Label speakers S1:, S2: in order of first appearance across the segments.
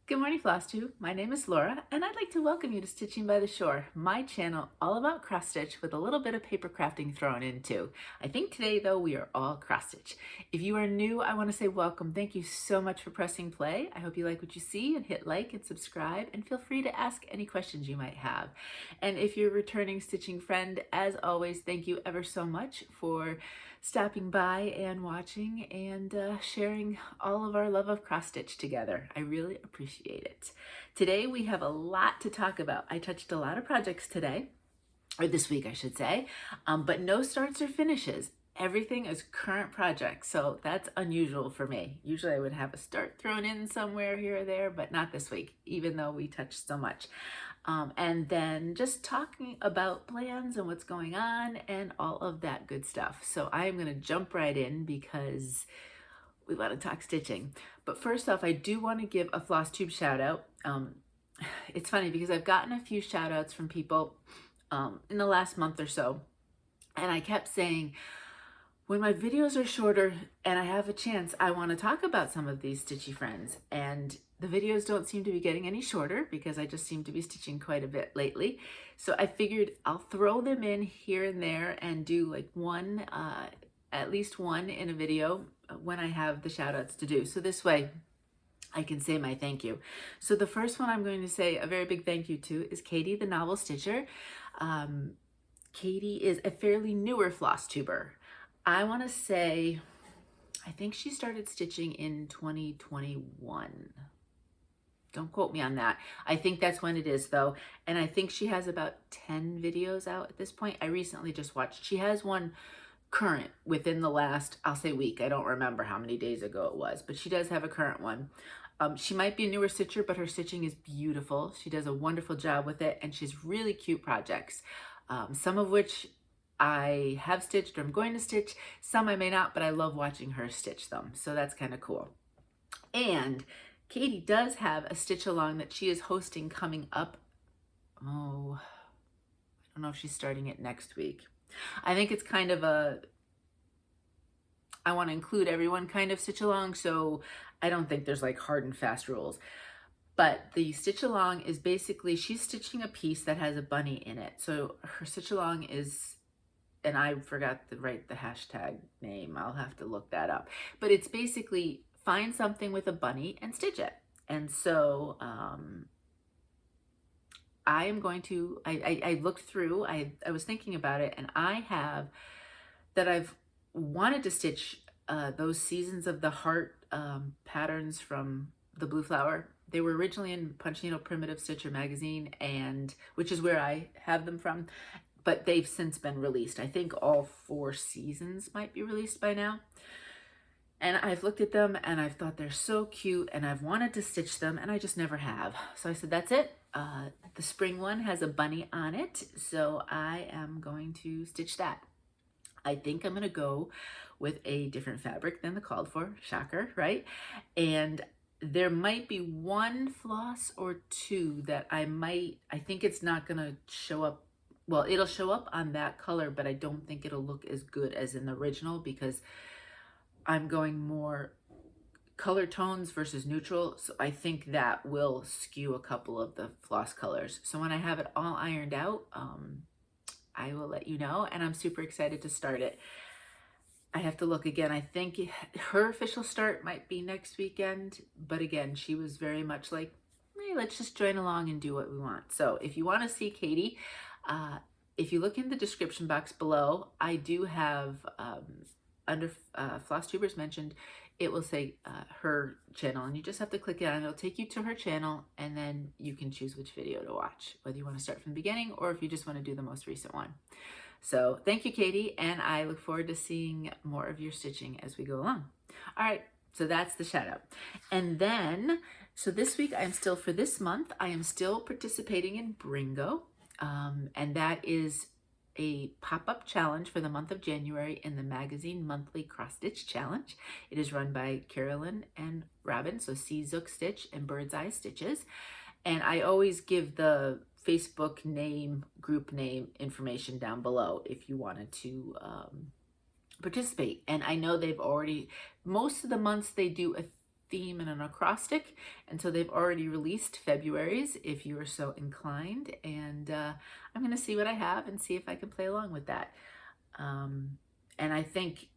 S1: Good morning, Flosstube. My name is Laura, and I'd like to welcome you to Stitching by the Shore, my channel all about cross stitch with a little bit of paper crafting thrown in too. I think today, though, we are all cross stitch. If you are new, I want to say welcome. Thank you so much for pressing play. I hope you like what you see and hit like and subscribe, and feel free to ask any questions you might have. And if you're a returning stitching friend, as always, thank you ever so much for stopping by and watching and sharing all of our love of cross stitch together. I really appreciate it. Today we have a lot to talk about. I touched a lot of projects today, or this week I should say, but no starts or finishes. Everything is current projects, so that's unusual for me. Usually I would have a start thrown in somewhere here or there, but not this week, even though we touched so much. And then just talking about plans and what's going on and all of that good stuff. So I'm going to jump right in because we want to talk stitching. But first off, I do want to give a Flosstube shout out. It's funny because I've gotten a few shout outs from people in the last month or so, and I kept saying, when my videos are shorter and I have a chance, I want to talk about some of these stitchy friends. And the videos don't seem to be getting any shorter because I just seem to be stitching quite a bit lately. So I figured I'll throw them in here and there and do like one, at least one in a video when I have the shout outs to do. So this way I can say my thank you. So the first one I'm going to say a very big thank you to is Katie, the novel stitcher. Katie is a fairly newer floss tuber. I want to say, I think she started stitching in 2021. Don't quote me on that. I think that's when it is though. And I think she has about 10 videos out at this point. I recently just watched. She has one current within the last, I'll say week. I don't remember how many days ago it was, but she does have a current one. She might be a newer stitcher, but her stitching is beautiful. She does a wonderful job with it, and she's really cute projects, some of which I have stitched or I'm going to stitch. Some I may not, but I love watching her stitch them. So that's kind of cool. And Katie does have a stitch along that she is hosting coming up. Oh, I don't know if she's starting it next week. I think it's kind of a, I want to include everyone kind of stitch along. So I don't think there's like hard and fast rules. But the stitch along is basically, she's stitching a piece that has a bunny in it. So her stitch along is, and I forgot to write the hashtag name. I'll have to look that up. But it's basically find something with a bunny and stitch it. And so I am going to, I looked through, I was thinking about it, and I have that I've wanted to stitch those Seasons of the Heart patterns from the Blue Flower. They were originally in Punch Needle Primitive Stitcher magazine, and which is where I have them from. But they've since been released. I think all 4 seasons might be released by now. And I've looked at them and I've thought they're so cute, and I've wanted to stitch them and I just never have. So I said, that's it. The spring one has a bunny on it, so I am going to stitch that. I think I'm gonna go with a different fabric than the called for, shocker, right? And there might be one floss or two that I think it's not gonna show up. Well, it'll show up on that color, but I don't think it'll look as good as in the original because I'm going more color tones versus neutral. So I think that will skew a couple of the floss colors. So when I have it all ironed out, I will let you know, and I'm super excited to start it. I have to look again. I think her official start might be next weekend, but again, she was very much like, hey, let's just join along and do what we want. So if you want to see Katie, if you look in the description box below, I do have under Flosstubers mentioned, it will say her channel, and you just have to click it on. It'll take you to her channel, and then you can choose which video to watch, whether you want to start from the beginning or if you just want to do the most recent one. So thank you, Katie, and I look forward to seeing more of your stitching as we go along. All right, so that's the shout out. And then, so this week for this month, I am still participating in Bringo. And that is a pop-up challenge for the month of January in the magazine monthly cross stitch challenge. It is run by Carolyn and Robin, so C Zook Stitch and Bird's Eye Stitches. And I always give the Facebook name, group name information down below if you wanted to participate. And I know they've already, most of the months they do a theme and an acrostic, and so they've already released February's if you are so inclined, and I'm going to see what I have and see if I can play along with that. And I think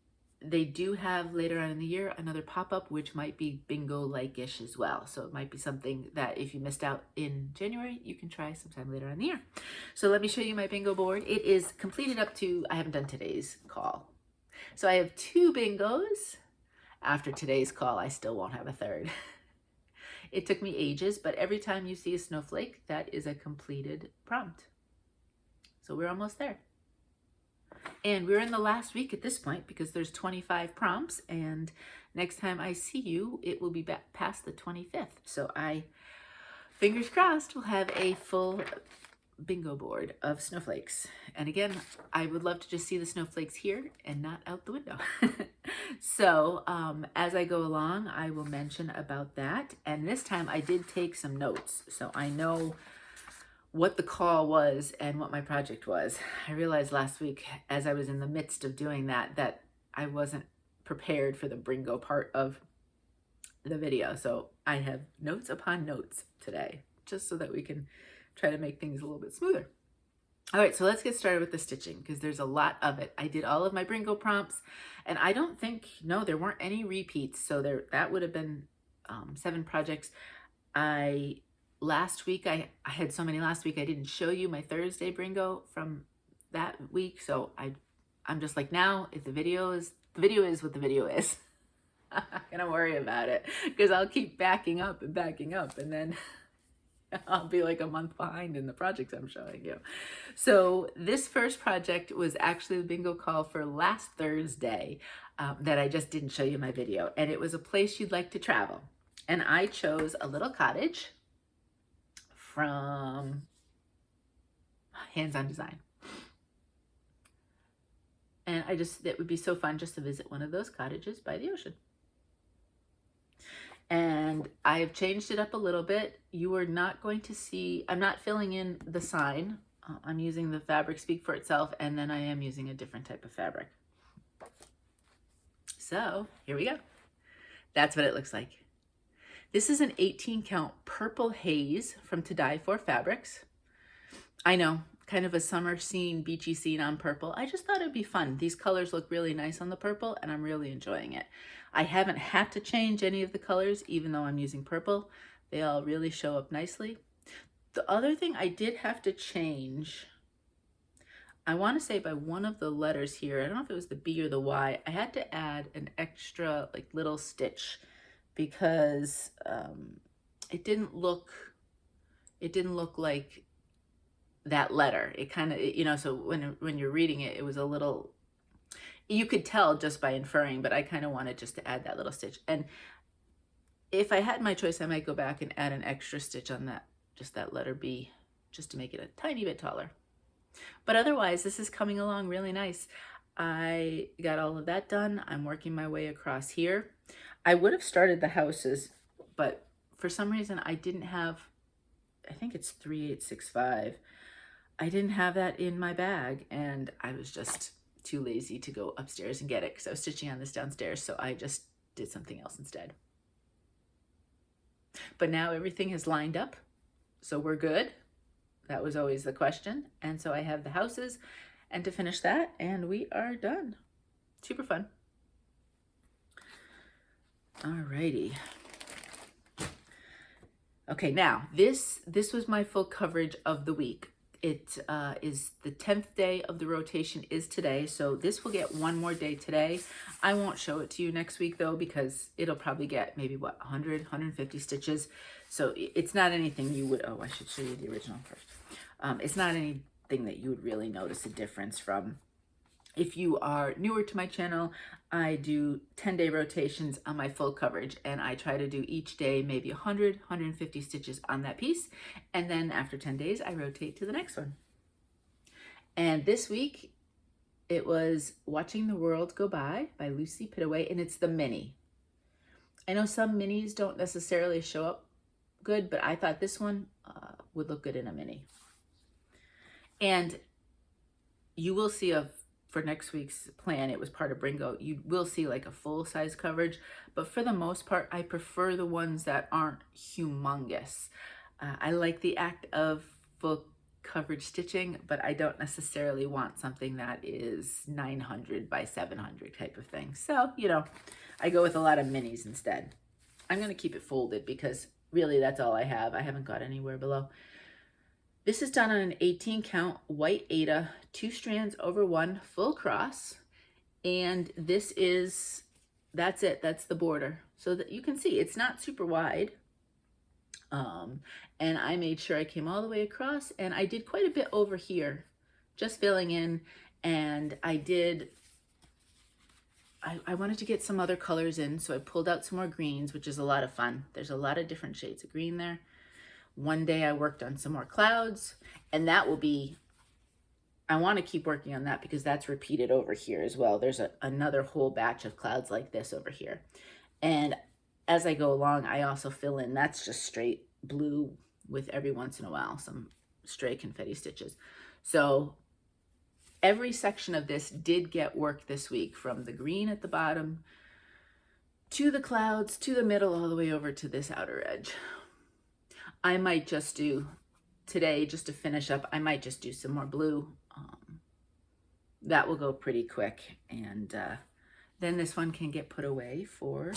S1: they do have later on in the year another pop-up which might be bingo-like-ish as well, so it might be something that if you missed out in January you can try sometime later on in the year. So let me show you my bingo board. It is completed up to, I haven't done today's call, so I have 2 bingos. After today's call, I still won't have a third. It took me ages, but every time you see a snowflake, that is a completed prompt. So we're almost there. And we're in the last week at this point because there's 25 prompts, and next time I see you, it will be back past the 25th. So fingers crossed, will have a full bingo board of snowflakes. And again, I would love to just see the snowflakes here and not out the window. So as I go along, I will mention about that. And this time I did take some notes, so I know what the call was and what my project was. I realized last week as I was in the midst of doing that I wasn't prepared for the bingo part of the video. So I have notes upon notes today, just so that we can try to make things a little bit smoother. All right, so let's get started with the stitching because there's a lot of it. I did all of my bingo prompts, and I don't think, no, there weren't any repeats. So that would have been 7 projects. Last week, I had so many last week, I didn't show you my Thursday bingo from that week. So I'm just like, now if the video is what the video is. I'm not gonna worry about it because I'll keep backing up, and then I'll be like a month behind in the projects I'm showing you. So this first project was actually the bingo call for last Thursday that I just didn't show you my video. And it was a place you'd like to travel. And I chose a little cottage from Hands-On Design. And it would be so fun just to visit one of those cottages by the ocean. And I have changed it up a little bit. You are not going to see, I'm not filling in the sign. I'm using the fabric Speak for Itself, and then I am using a different type of fabric. So here we go. That's what it looks like. This is an 18 count purple haze from To Die For Fabrics. I know, kind of a summer scene, beachy scene on purple. I just thought it'd be fun. These colors look really nice on the purple, and I'm really enjoying it. I haven't had to change any of the colors, even though I'm using purple. They all really show up nicely. The other thing I did have to change, I want to say by one of the letters here, I don't know if it was the B or the Y, I had to add an extra like little stitch because it didn't look like that letter. It kind of, you know, so when you're reading it, it was a little, you could tell just by inferring, but I kind of wanted just to add that little stitch. And if I had my choice, I might go back and add an extra stitch on that, just that letter B, just to make it a tiny bit taller. But otherwise, this is coming along really nice. I got all of that done. I'm working my way across here. I would have started the houses, but for some reason I didn't have, I think it's 3865. I didn't have that in my bag, and I was just too lazy to go upstairs and get it because I was stitching on this downstairs, so I just did something else instead. But now everything has lined up, so we're good. That was always the question. And so I have the houses, and to finish that, and we are done. Super fun. Alrighty. Okay, now this was my full coverage of the week. It is the 10th day of the rotation is today, so this will get one more day today. I won't show it to you next week though, because it'll probably get maybe what, 100, 150 stitches. So it's not anything you would, oh, I should show you the original first. It's not anything that you would really notice a difference from. If you are newer to my channel, I do 10-day rotations on my full coverage, and I try to do each day maybe 100, 150 stitches on that piece. And then after 10 days, I rotate to the next one. And this week, it was Watching the World Go By Lucy Pittaway, and it's the mini. I know some minis don't necessarily show up good, but I thought this one would look good in a mini. And you will see a for next week's plan, it was part of Bringo, you will see like a full size coverage, but for the most part, I prefer the ones that aren't humongous. I like the act of full coverage stitching, but I don't necessarily want something that is 900 by 700 type of thing. So, you know, I go with a lot of minis instead. I'm going to keep it folded because really that's all I have. I haven't got anywhere below. This is done on an 18 count white Aida, 2 strands over 1 full cross. And this is, that's it, that's the border. So that you can see it's not super wide. And I made sure I came all the way across, and I did quite a bit over here, just filling in. And I wanted to get some other colors in, so I pulled out some more greens, which is a lot of fun. There's a lot of different shades of green there. One day I worked on some more clouds, and that will be, I want to keep working on that because that's repeated over here as well. There's another whole batch of clouds like this over here. And as I go along, I also fill in, that's just straight blue with every once in a while some stray confetti stitches. So every section of this did get work this week, from the green at the bottom to the clouds to the middle all the way over to this outer edge. I might just do today, just to finish up, I might just do some more blue. That will go pretty quick, and then this one can get put away for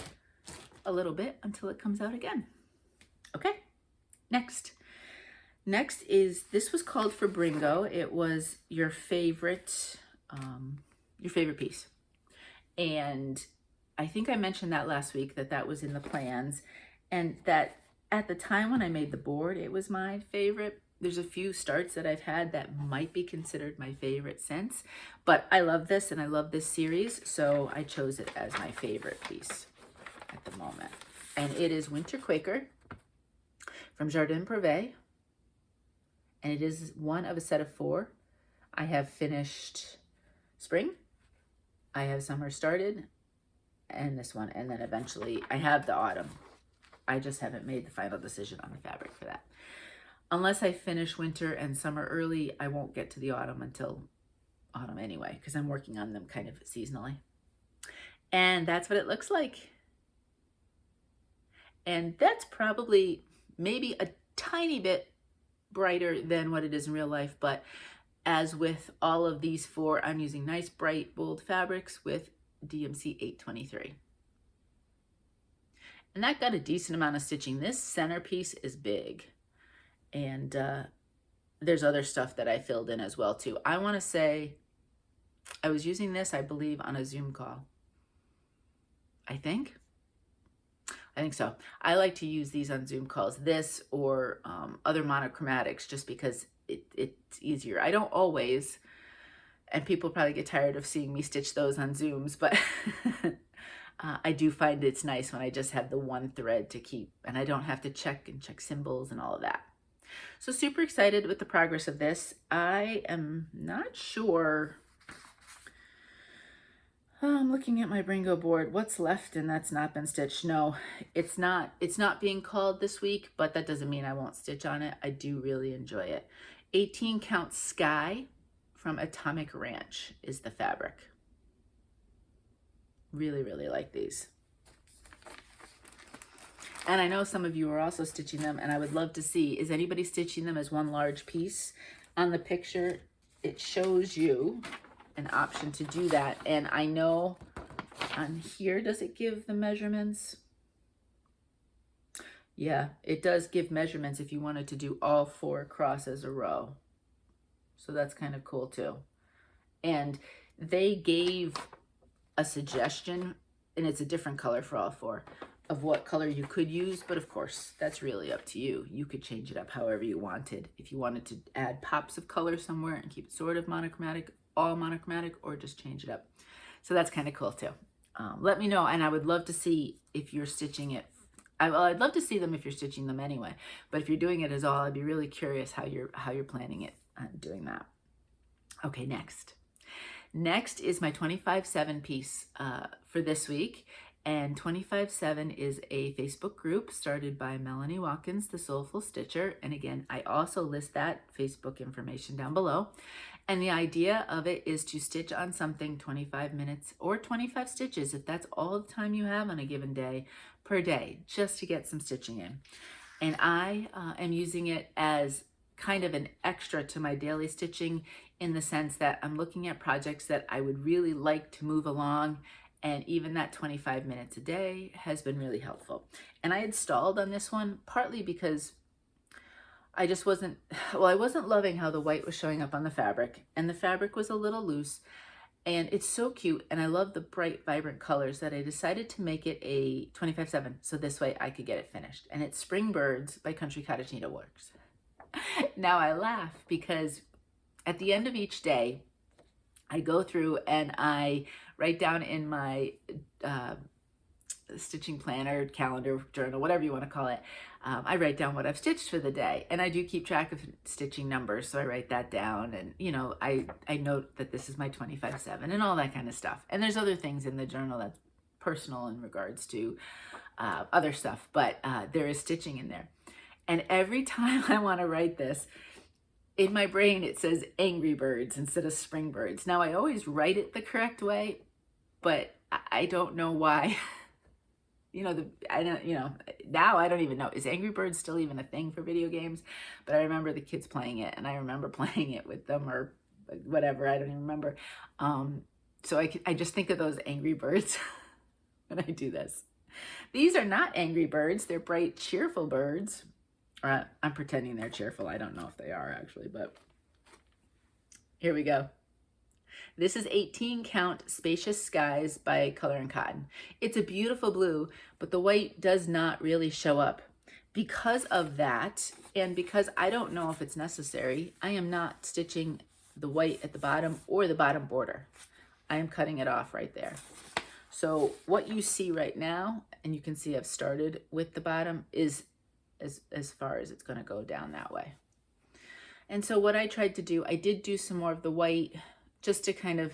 S1: a little bit until it comes out again. Okay, next is, this was called for Bringo. It was your favorite piece, and I think I mentioned that last week, that was in the plans, and that at the time when I made the board, it was my favorite. There's a few starts that I've had that might be considered my favorite since, but I love this and I love this series, so I chose it as my favorite piece at the moment. And it is Winter Quaker from Jardin Prive, and it is one of a set of 4. I have finished spring, I have summer started, and this one, and then eventually I have the autumn. I just haven't made the final decision on the fabric for that. Unless I finish winter and summer early, I won't get to the autumn until autumn anyway, because I'm working on them kind of seasonally. And that's what it looks like. And that's probably maybe a tiny bit brighter than what it is in real life, but as with all of these 4, I'm using nice, bright, bold fabrics with DMC 823. And that got a decent amount of stitching. This centerpiece is big. And there's other stuff that I filled in as well too. I want to say I was using this, I believe, on a Zoom call. I think so. I like to use these on Zoom calls, this or other monochromatics, just because it's easier. I don't always, and people probably get tired of seeing me stitch those on Zooms, but I do find it's nice when I just have the one thread to keep, and I don't have to check symbols and all of that. So super excited with the progress of this. I am not sure. I'm looking at my Bringo board. What's left and that's not been stitched? No, it's not being called this week, but that doesn't mean I won't stitch on it. I do really enjoy it. 18 count Sky from Atomic Ranch is the fabric. Really, really like these. And I know some of you are also stitching them, and I would love to see, is anybody stitching them as one large piece? On the picture, it shows you an option to do that. And I know on here, does it give the measurements? Yeah, it does give measurements if you wanted to do all 4 across as a row. So that's kind of cool too. And they gave a suggestion, and it's a different color for all 4, of what color you could use, but of course that's really up to you. You could change it up however you wanted. If you wanted to add pops of color somewhere and keep it sort of monochromatic, all monochromatic, or just change it up. So that's kind of cool too. Let me know, and I would love to see if you're stitching it. I'd love to see them if you're stitching them anyway, but if you're doing it as all, I'd be really curious how you're planning it, doing that. Okay, next is my 25/7 piece for this week. And 25/7 is a Facebook group started by Melanie Watkins, the Soulful Stitcher. And again, I also list that Facebook information down below. And the idea of it is to stitch on something 25 minutes or 25 stitches, if that's all the time you have on a given day, per day, just to get some stitching in. And I am using it as kind of an extra to my daily stitching, in the sense that I'm looking at projects that I would really like to move along, and even that 25 minutes a day has been really helpful. And I had stalled on this one partly because I just wasn't, well, I wasn't loving how the white was showing up on the fabric, and the fabric was a little loose, and it's so cute, and I love the bright, vibrant colors, that I decided to make it a 25/7, so this way I could get it finished. And it's Spring Birds by Cottage Needleworks. Now I laugh because at the end of each day, I go through and I write down in my stitching planner, calendar, journal, whatever you want to call it. I write down what I've stitched for the day, and I do keep track of stitching numbers, so I write that down, and you know, I note that this is my 25/7 and all that kind of stuff. And there's other things in the journal that's personal in regards to other stuff, but there is stitching in there. And every time I want to write this, in my brain it says Angry Birds instead of Spring Birds. Now I always write it the correct way, but I don't know why. You know, now I don't even know. Is Angry Birds still even a thing for video games? But I remember the kids playing it, and I remember playing it with them, or whatever. I don't even remember. So I just think of those Angry Birds when I do this. These are not Angry Birds. They're bright, cheerful birds. Or I'm pretending they're cheerful. I don't know if they are actually, but here we go. This is 18 count Spacious Skies by Color and Cotton. It's a beautiful blue, but the white does not really show up. Because of that, and because I don't know if it's necessary, I am not stitching the white at the bottom or the bottom border. I am cutting it off right there. So what you see right now, and you can see I've started with the bottom, is as far as it's going to go down that way. And so what I tried to do, I did do some more of the white, just to kind of,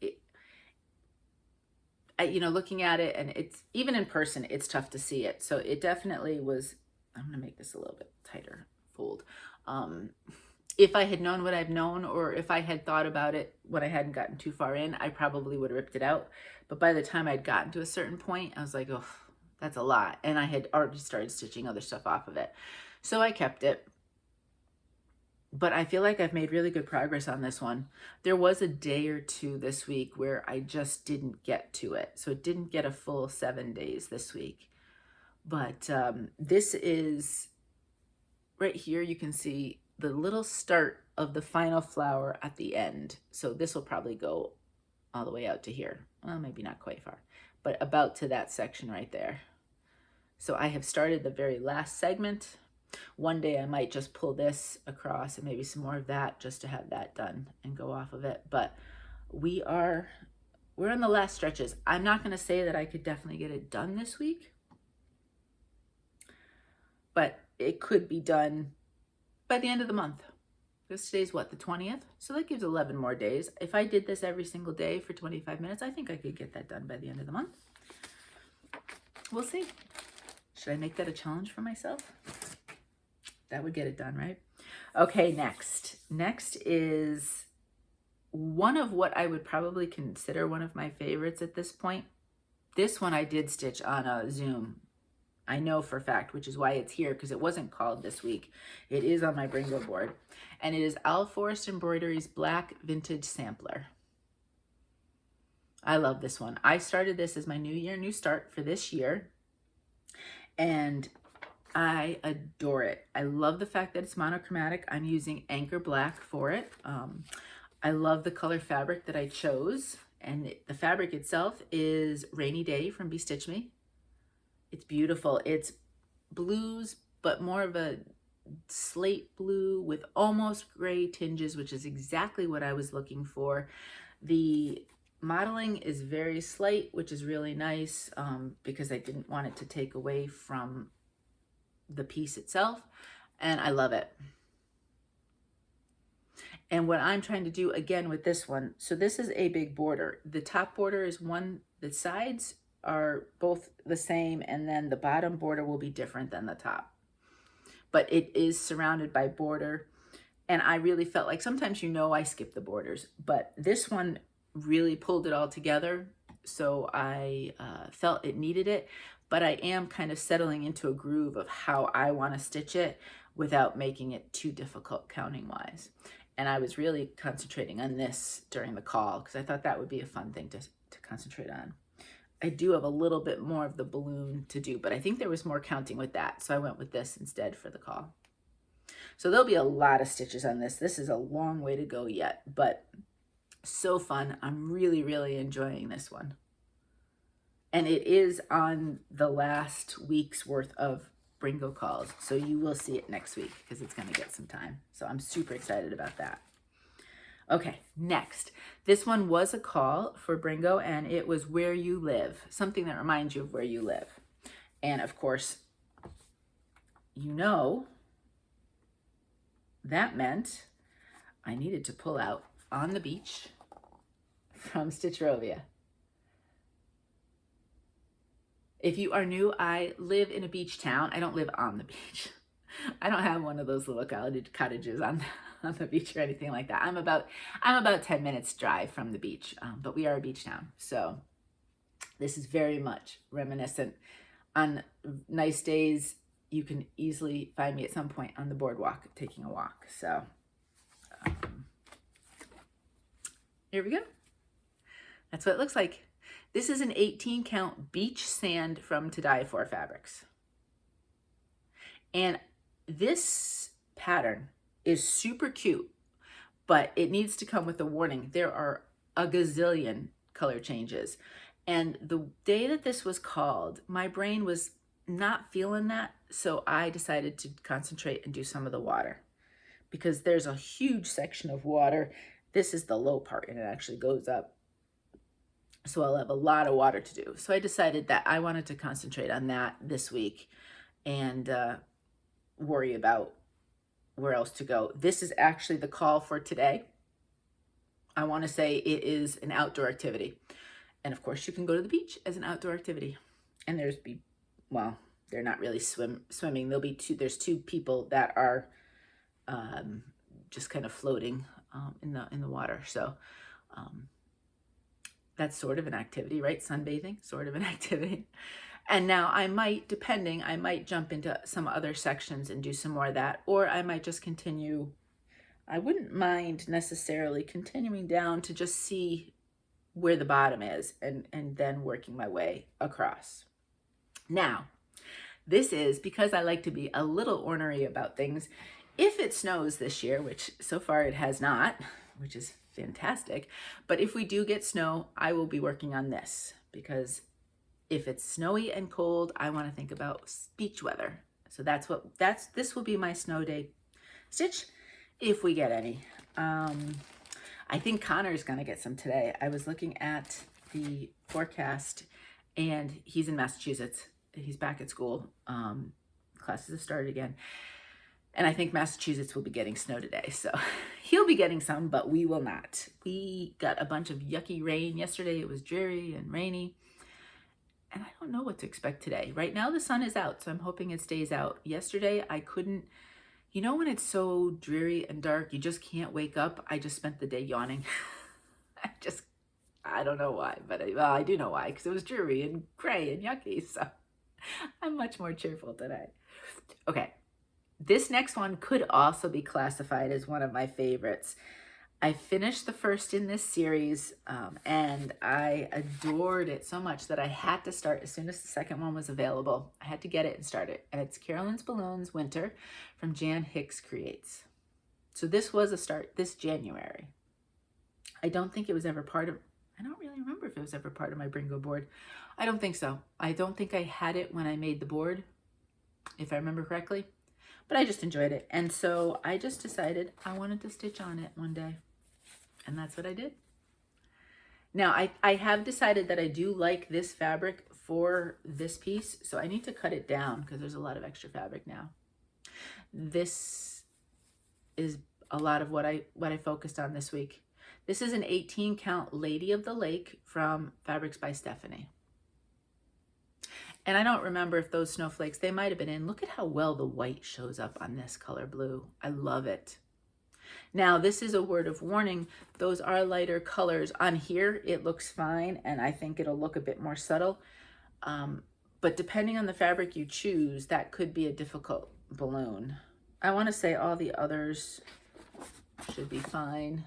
S1: you know, looking at it, and it's, even in person, it's tough to see it. So it definitely was, I'm going to make this a little bit tighter fold. If I had known what I've known, or if I had thought about it when I hadn't gotten too far in, I probably would have ripped it out. But by the time I'd gotten to a certain point, I was like, oh, that's a lot. And I had already started stitching other stuff off of it. So I kept it. But I feel like I've made really good progress on this one. There was a day or two this week where I just didn't get to it. So it didn't get a full 7 days this week. But this is, right here, you can see the little start of the final flower at the end. So this will probably go all the way out to here. Well, maybe not quite far, but about to that section right there. So I have started the very last segment. One day I might just pull this across and maybe some more of that, just to have that done and go off of it. But we're in the last stretches. I'm not going to say that I could definitely get it done this week, but it could be done by the end of the month. This today's what, the 20th? So that gives 11 more days. If I did this every single day for 25 minutes, I think I could get that done by the end of the month. We'll see. Should I make that a challenge for myself? That would get it done, right? Okay, next. Next is one of what I would probably consider one of my favorites at this point. This one I did stitch on a Zoom. I know for a fact, which is why it's here, because it wasn't called this week. It is on my Bringo board. And it is Owl Forest Embroidery's Black Vintage Sampler. I love this one. I started this as my new year, new start for this year. And I adore it. I love the fact that it's monochromatic. I'm using Anchor Black for it. I love the color fabric that I chose. And the fabric itself is Rainy Day from Bestitchme. It's beautiful. It's blues, but more of a slate blue with almost gray tinges, which is exactly what I was looking for. The modeling is very slight, which is really nice, because I didn't want it to take away from the piece itself, and I love it. And what I'm trying to do again with this one, so this is a big border. The top border is one, the sides are both the same, and then the bottom border will be different than the top. But it is surrounded by border, And I really felt like sometimes, I skip the borders, but this one really pulled it all together. So I felt it needed it, but I am kind of settling into a groove of how I want to stitch it without making it too difficult counting wise. And I was really concentrating on this during the call because I thought that would be a fun thing to concentrate on. I do have a little bit more of the balloon to do, but I think there was more counting with that. So I went with this instead for the call. So there'll be a lot of stitches on this. This is a long way to go yet, but so fun. I'm really, really enjoying this one. And it is on the last week's worth of Bringo calls. So you will see it next week because it's going to get some time. So I'm super excited about that. Okay, next. This one was a call for Bringo, and it was where you live, something that reminds you of where you live. And of course, that meant I needed to pull out On the Beach from Stitchrovia. If you are new, I live in a beach town. I don't live on the beach. I don't have one of those little cottages on the beach or anything like that. I'm about 10 minutes drive from the beach, but we are a beach town. So this is very much reminiscent. On nice days, you can easily find me at some point on the boardwalk taking a walk. So here we go. That's what it looks like. This is an 18 count beach sand from To Die For Fabrics. And this pattern is super cute, but it needs to come with a warning. There are a gazillion color changes. And the day that this was called, my brain was not feeling that. So I decided to concentrate and do some of the water because there's a huge section of water. This is the low part and it actually goes up. So I'll have a lot of water to do. So I decided that I wanted to concentrate on that this week and worry about where else to go. This is actually the call for today. I want to say it is an outdoor activity. And of course you can go to the beach as an outdoor activity. And they're not really swimming. There's two people that are just kind of floating in the water. So that's sort of an activity, right? Sunbathing, sort of an activity. And now I might jump into some other sections and do some more of that, or I might just continue. I wouldn't mind necessarily continuing down to just see where the bottom is and then working my way across. Now, this is because I like to be a little ornery about things. If it snows this year, which so far it has not, which is fantastic, but if we do get snow, I will be working on this because if it's snowy and cold, I want to think about beach weather. So this will be my snow day stitch if we get any. I think Connor's going to get some today. I was looking at the forecast and he's in Massachusetts. He's back at school. Classes have started again. And I think Massachusetts will be getting snow today. So he'll be getting some, but we will not. We got a bunch of yucky rain. Yesterday it was dreary and rainy. And I don't know what to expect today. Right now the sun is out, so I'm hoping it stays out. Yesterday I couldn't, when it's so dreary and dark, you just can't wake up. I just spent the day yawning. I don't know why, but I do know why, because it was dreary and gray and yucky. So I'm much more cheerful today. Okay. This next one could also be classified as one of my favorites. I finished the first in this series and I adored it so much that I had to start as soon as the second one was available. I had to get it and start it. And it's Carolyn's Balloons Winter from Hicks Creates. So this was a start this January. I don't think it was ever part of, I don't really remember if it was ever part of my Bringo board. I don't think so. I don't think I had it when I made the board, if I remember correctly. But I just enjoyed it. And so I just decided I wanted to stitch on it one day. And that's what I did. Now, I have decided that I do like this fabric for this piece. So I need to cut it down because there's a lot of extra fabric now. This is a lot of what I focused on this week. This is an 18 count Lady of the Lake from Fabrics by Stephanie. And I don't remember if those snowflakes, they might have been in. Look at how well the white shows up on this color blue. I love it. Now, this is a word of warning. Those are lighter colors. On here, it looks fine, and I think it'll look a bit more subtle. But depending on the fabric you choose, that could be a difficult balloon. I want to say all the others should be fine.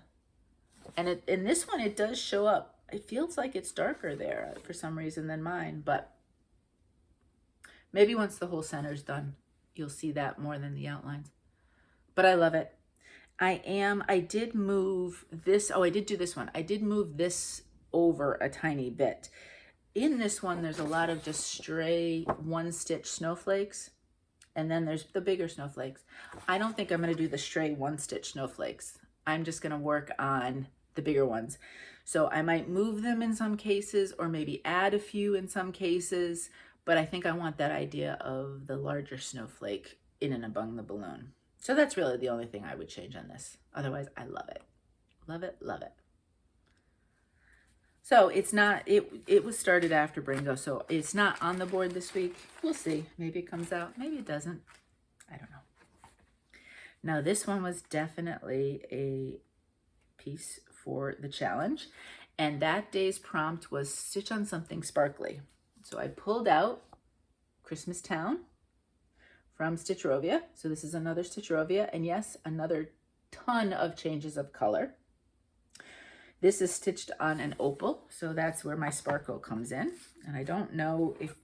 S1: And in this one, it does show up. It feels like it's darker there for some reason than mine, but maybe once the whole center's done, you'll see that more than the outlines. But I love it. I did move this. Oh, I did do this one. I did move this over a tiny bit. In this one, there's a lot of just stray one stitch snowflakes. And then there's the bigger snowflakes. I don't think I'm going to do the stray one stitch snowflakes. I'm just going to work on the bigger ones. So I might move them in some cases, or maybe add a few in some cases. But I think I want that idea of the larger snowflake in and among the balloon. So that's really the only thing I would change on this. Otherwise, I love it. Love it, love it. So it's not, it was started after Bringo, so it's not on the board this week. We'll see. Maybe it comes out. Maybe it doesn't. I don't know. Now, this one was definitely a piece for the challenge. And that day's prompt was stitch on something sparkly. So I pulled out Christmas Town from Stitchrovia. So this is another Stitchrovia. And yes, another ton of changes of color. This is stitched on an Opal, so that's where my sparkle comes in. And I don't know if,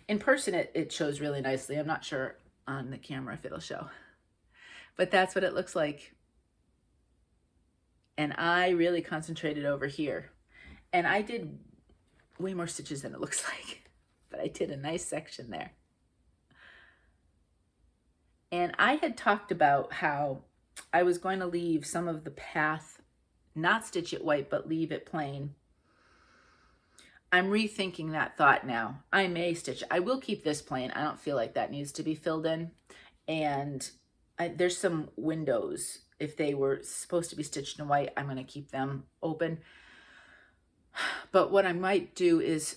S1: in person it shows really nicely. I'm not sure on the camera if it'll show. But that's what it looks like. And I really concentrated over here. And I did way more stitches than it looks like. But I did a nice section there. And I had talked about how I was going to leave some of the path, not stitch it white, but leave it plain. I'm rethinking that thought now. I may stitch, I will keep this plain. I don't feel like that needs to be filled in. And there's some windows. If they were supposed to be stitched in white, I'm going to keep them open. But what I might do is,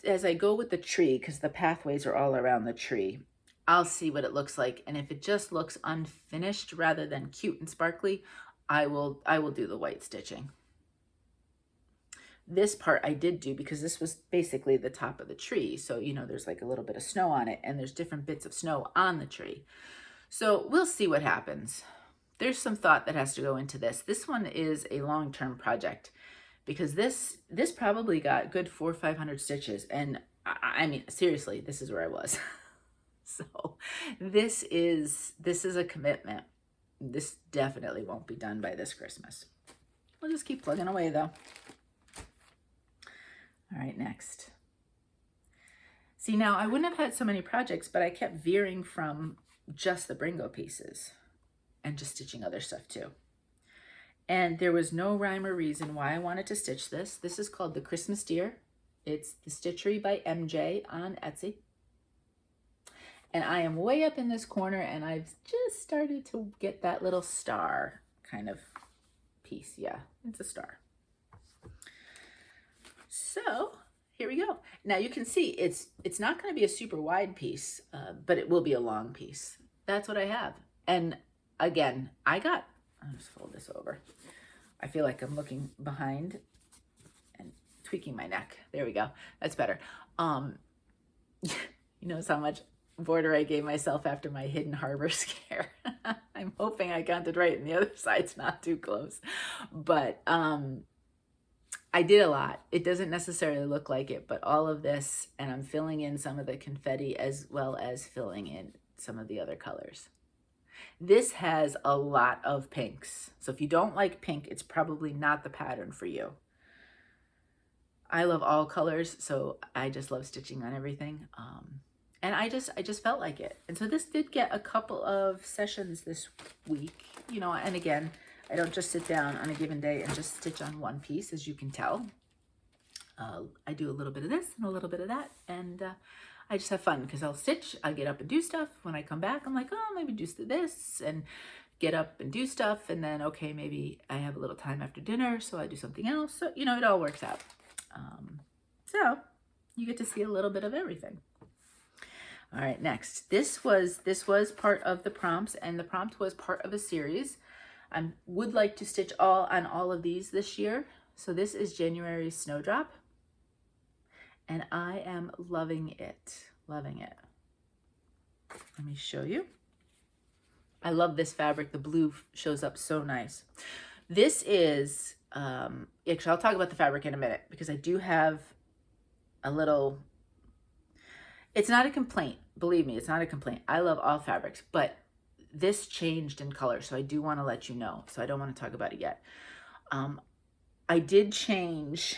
S1: as I go with the tree, because the pathways are all around the tree, I'll see what it looks like. And if it just looks unfinished rather than cute and sparkly, I will do the white stitching. This part I did do because this was basically the top of the tree. So, you know, there's like a little bit of snow on it, and there's different bits of snow on the tree. So we'll see what happens. There's some thought that has to go into this. This one is a long-term project because this probably got good 400 or 500 stitches. And I mean, seriously, this is where I was. So this is a commitment. This definitely won't be done by this Christmas. We'll just keep plugging away though. All right, next. See, now I wouldn't have had so many projects, but I kept veering from just the Bringo pieces and just stitching other stuff too. And there was no rhyme or reason why I wanted to stitch this. This is called the Christmas Deer. It's the Stitchery by MJ on Etsy. And I am way up in this corner, and I've just started to get that little star kind of piece. Yeah, it's a star. So here we go. Now you can see it's not going to be a super wide piece, but it will be a long piece. That's what I have. And again, I'll just fold this over. I feel like I'm looking behind and tweaking my neck. There we go. That's better. You notice how much border I gave myself after my Hidden Harbor scare. I'm hoping I counted right and the other side's not too close. But I did a lot. It doesn't necessarily look like it, but all of this, and I'm filling in some of the confetti as well as filling in some of the other colors. This has a lot of pinks. So if you don't like pink, it's probably not the pattern for you. I love all colors, so I just love stitching on everything. And I just felt like it. And so this did get a couple of sessions this week, you know, and again, I don't just sit down on a given day and just stitch on one piece, as you can tell. I do a little bit of this and a little bit of that, and I just have fun because I'll stitch, I get up and do stuff. When I come back, I'm like, oh, maybe do this, and get up and do stuff, and then, okay, maybe I have a little time after dinner, so I do something else. So, you know, it all works out. So you get to see a little bit of everything. All right, next. This was part of the prompts, and the prompt was part of a series. I would like to stitch on all of these this year. So this is January Snowdrop, and I am loving it, loving it. Let me show you. I love this fabric. The blue shows up so nice. This is, actually I'll talk about the fabric in a minute because I do have a little, it's not a complaint. Believe me, it's not a complaint. I love all fabrics, but this changed in color. So I do want to let you know. So I don't want to talk about it yet. I did change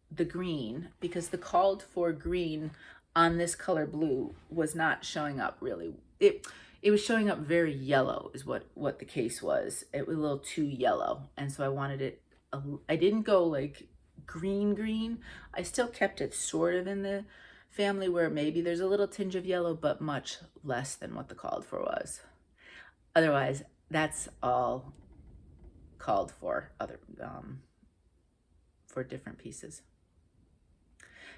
S1: the green because the called for green on this color blue was not showing up really. It was showing up very yellow is what the case was. It was a little too yellow. And so I wanted it, I didn't go like green. I still kept it sort of in the family where maybe there's a little tinge of yellow, but much less than what the called for was. Otherwise, that's all called for different pieces.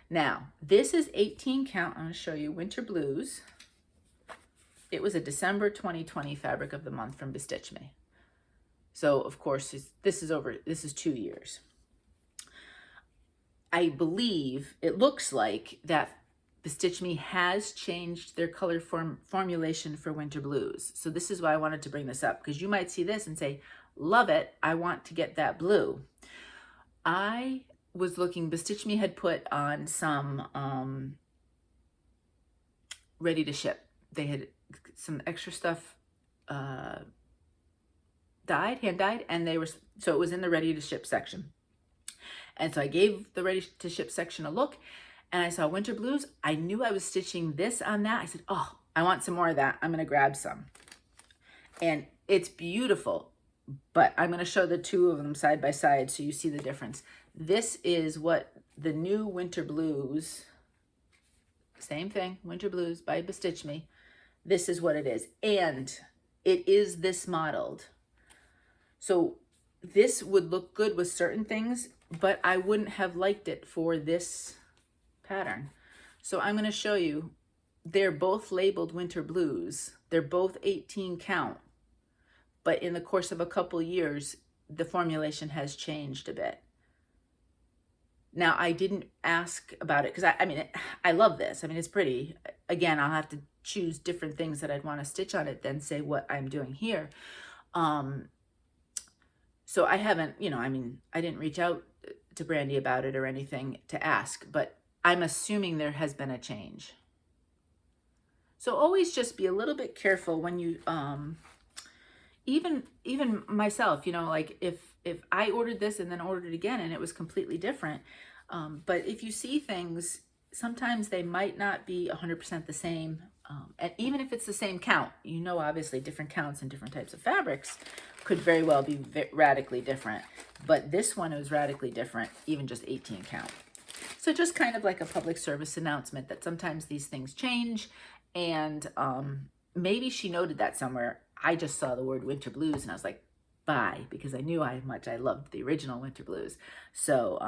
S1: Now, this is 18 count. I'm going to show you Winter Blues. It was a December 2020 fabric of the month from Bestitchme. So, of course, this is 2 years. I believe it looks like that Bestitchme has changed their color formulation for Winter Blues. So this is why I wanted to bring this up, because you might see this and say, love it, I want to get that blue. I was looking, Bestitchme had put on some ready to ship. They had some extra stuff hand dyed, and so it was in the ready to ship section. And so I gave the ready to ship section a look, and I saw Winter Blues. I knew I was stitching this on that. I said, oh, I want some more of that. I'm going to grab some. And it's beautiful, but I'm going to show the two of them side by side so you see the difference. This is what the new Winter Blues, same thing, Winter Blues by Bestitchme. This is what it is. And it is this modeled. So this would look good with certain things, but I wouldn't have liked it for this pattern. So I'm going to show you, they're both labeled Winter Blues. They're both 18 count, but in the course of a couple years, the formulation has changed a bit. Now, I didn't ask about it because I love this. I mean, it's pretty. Again, I'll have to choose different things that I'd want to stitch on it than say what I'm doing here. So I haven't, I didn't reach out to Brandy about it or anything to ask, but I'm assuming there has been a change. So always just be a little bit careful when you, even myself, like if I ordered this and then ordered it again and it was completely different. But if you see things, sometimes they might not be 100% the same. And even if it's the same count, obviously different counts and different types of fabrics could very well be radically different. But this one was radically different, even just 18 count. So just kind of like a public service announcement that sometimes these things change. And maybe she noted that somewhere. I just saw the word Winter Blues and I was like, bye, because I knew how much I loved the original Winter Blues. So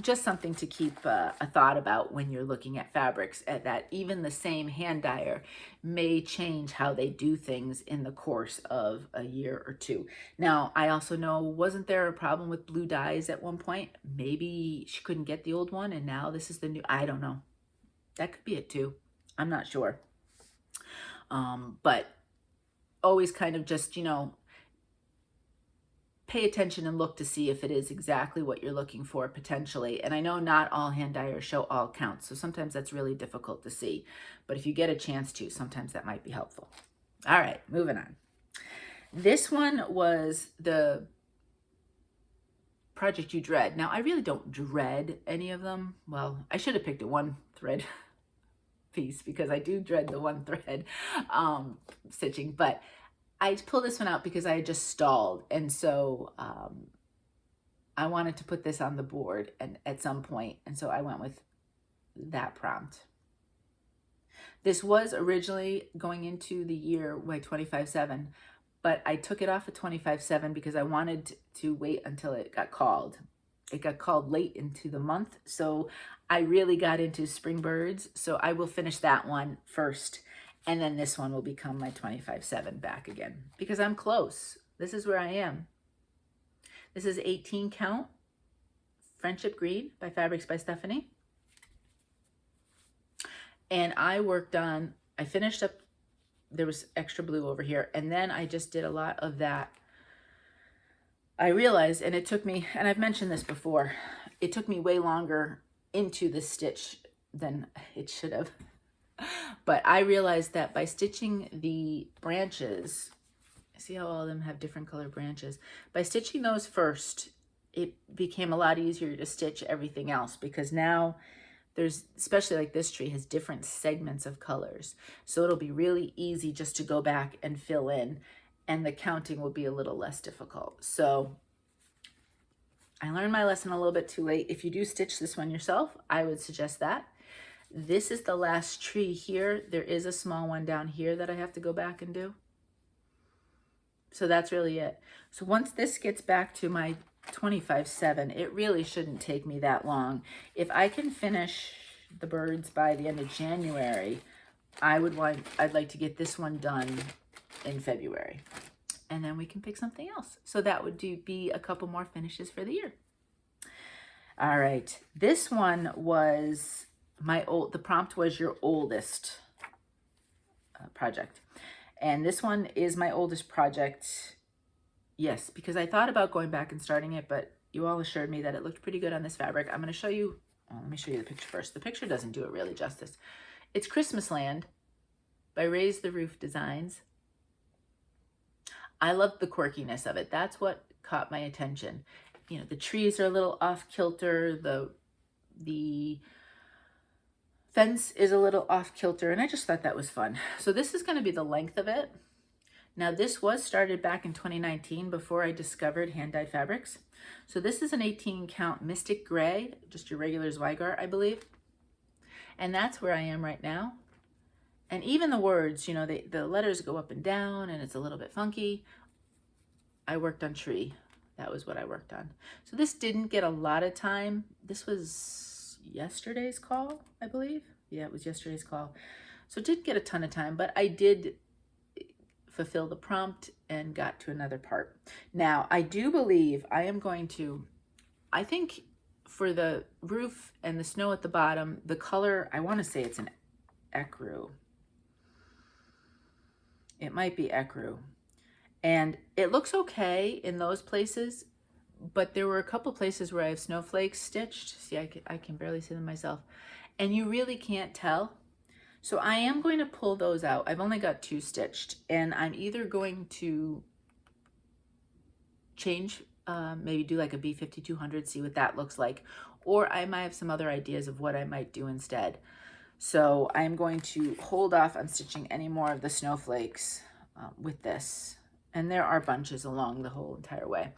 S1: just something to keep a thought about when you're looking at fabrics, that even the same hand dyer may change how they do things in the course of a year or two. Now, I also know, wasn't there a problem with blue dyes at one point? Maybe she couldn't get the old one and now this is the new, I don't know. That could be it too. I'm not sure. But always kind of just, pay attention and look to see if it is exactly what you're looking for potentially. And I know not all hand dyers show all counts, so sometimes that's really difficult to see. But if you get a chance to, sometimes that might be helpful. All right, moving on. This one was the Project You Dread. Now, I really don't dread any of them. Well, I should have picked a one thread piece because I do dread the one thread stitching, but I pulled this one out because I had just stalled. And so I wanted to put this on the board and at some point. And so I went with that prompt. This was originally going into the year by 25/7, but I took it off at 25/7 because I wanted to wait until it got called. It got called late into the month. So I really got into Spring Birds. So I will finish that one first. And then this one will become my 25/7 back again because I'm close. This is where I am. This is 18 count Friendship Green by Fabrics by Stephanie. And I finished up, there was extra blue over here, and then I just did a lot of that. I realized, and it took me, and I've mentioned this before, it took me way longer into the stitch than it should have. But I realized that by stitching the branches, see how all of them have different color branches, by stitching those first, it became a lot easier to stitch everything else, because now there's, especially like this tree has different segments of colors. So it'll be really easy just to go back and fill in, and the counting will be a little less difficult. So I learned my lesson a little bit too late. If you do stitch this one yourself, I would suggest that. This is the last tree here. There is a small one down here that I have to go back and do. So that's really it. So once this gets back to my 25/7, it really shouldn't take me that long. If I can finish the birds by the end of January, I'd like to get this one done in February, and then we can pick something else. So that would be a couple more finishes for the year. All right, this one was the prompt was your oldest project. And this one is my oldest project. Yes, because I thought about going back and starting it, but you all assured me that it looked pretty good on this fabric. I'm going to show you, let me show you the picture first. The picture doesn't do it really justice. It's Christmas Land by Raise the Roof Designs. I love the quirkiness of it. That's what caught my attention. You know, the trees are a little off kilter. The fence is a little off kilter, and I just thought that was fun. So this is going to be the length of it. Now this was started back in 2019 before I discovered hand-dyed fabrics. So this is an 18 count Mystic Gray, just your regular Zweigart, I believe. And that's where I am right now. And even the words, you know, the letters go up and down, and it's a little bit funky. I worked on tree. That was what I worked on. So this didn't get a lot of time. This was yesterday's call, I believe. Yeah, it was yesterday's call. So it didn't get a ton of time, but I did fulfill the prompt and got to another part. Now, I do believe I am going to, I think for the roof and the snow at the bottom, the color, I want to say it's an ecru. It might be ecru. And it looks okay in those places, but there were a couple places where I have snowflakes stitched. See, I can barely see them myself. And you really can't tell. So I am going to pull those out. I've only got 2 stitched, and I'm either going to change, maybe do like a B5200, see what that looks like, or I might have some other ideas of what I might do instead. So I'm going to hold off on stitching any more of the snowflakes with this. And there are bunches along the whole entire way,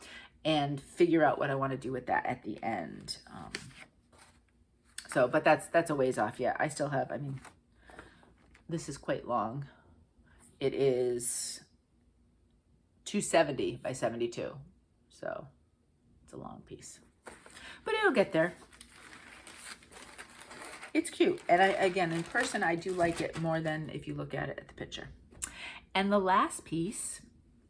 S1: and figure out what I want to do with that at the end. But that's a ways off yet. I still have, I mean, this is quite long. It is 270 by 72. So it's a long piece, but it'll get there. It's cute. And again, in person, I do like it more than if you look at it at the picture. And the last piece,